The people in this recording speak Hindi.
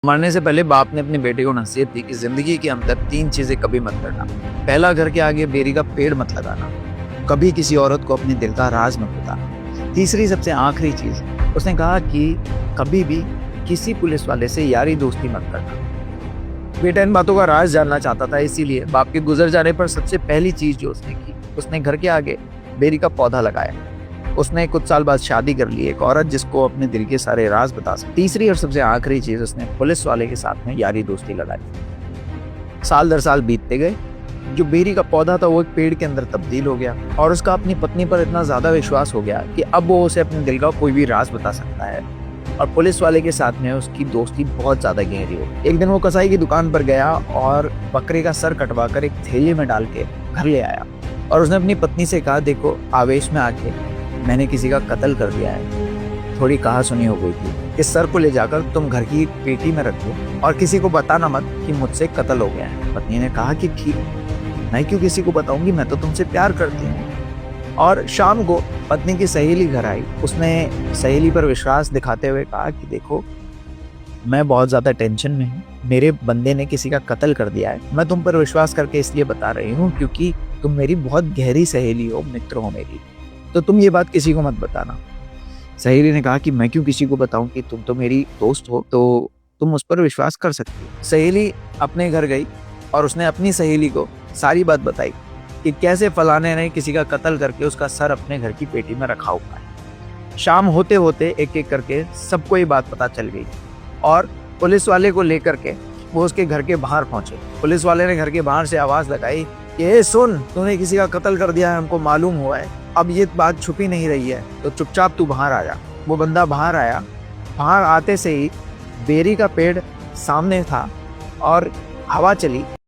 मरने से पहले बाप ने अपने बेटे को नसीहत दी कि जिंदगी के अंदर 3 चीजें कभी मत करना। पहला, घर के आगे बेरी का पेड़ मत लगाना। कभी किसी औरत को अपने दिल का राज मत बताना। तीसरी, सबसे आखिरी चीज, उसने कहा कि कभी भी किसी पुलिस वाले से यारी दोस्ती मत करना। बेटा इन बातों का राज जानना चाहता था, इसीलिए बाप के गुजर जाने पर सबसे पहली चीज जो उसने की, उसने घर के आगे बेरी का पौधा लगाया। उसने कुछ साल बाद शादी कर ली, एक औरत जिसको अपने दिल के सारे राज बता सकती। तीसरी और सबसे आखिरी चीज, उसने पुलिस वाले के साथ में यारी दोस्ती लगाई। साल दर साल बीतते गए। जो बेरी का पौधा था वो एक पेड़ के अंदर तब्दील हो गया और उसका अपनी पत्नी पर इतना ज्यादा विश्वास हो गया कि अब वो उसे अपने दिल का कोई भी राज बता सकता है। और पुलिस वाले के साथ में उसकी दोस्ती बहुत ज्यादा गहरी हो। एक दिन वो कसाई की दुकान पर गया और बकरे का सर कटवा कर एक थैली में डाल के घर ले आया और उसने अपनी पत्नी से कहा, देखो आवेश में आके मैंने किसी का कत्ल कर दिया है। थोड़ी कहा सुनी हो गई थी। इस सर को ले जाकर तुम घर की पेटी में रख दो और किसी को बताना मत कि मुझसे कत्ल हो गया है। पत्नी ने कहा कि ठीक, मैं क्यों किसी को बताऊंगी, मैं तो तुमसे प्यार करती हूँ। और शाम को पत्नी की सहेली घर आई। उसने सहेली पर विश्वास दिखाते हुए कहा कि देखो मैं बहुत ज्यादा टेंशन में हूँ, मेरे बंदे ने किसी का कत्ल कर दिया है। मैं तुम पर विश्वास करके इसलिए बता रही हूँ क्योंकि तुम मेरी बहुत गहरी सहेली हो, मित्र हो मेरी, तो तुम ये बात किसी को मत बताना। सहेली ने कहा कि मैं क्यों किसी को बताऊं, कि तुम तो मेरी दोस्त हो, तो तुम उस पर विश्वास कर सकती हो। सहेली अपने घर गई और उसने अपनी सहेली को सारी बात बताई कि कैसे फलाने ने किसी का कत्ल करके उसका सर अपने घर की पेटी में रखा हुआ है। शाम होते होते एक एक करके सबको ये बात पता चल गई और पुलिस वाले को लेकर के वो उसके घर के बाहर पहुंचे। पुलिस वाले ने घर के बाहर से आवाज लगाई कि ए सुन, तूने किसी का कत्ल कर दिया है, हमको मालूम हुआ है, अब ये बात छुपी नहीं रही है, तो चुपचाप तू बाहर आ जा। वो बंदा बाहर आया। बाहर आते से ही बेरी का पेड़ सामने था और हवा चली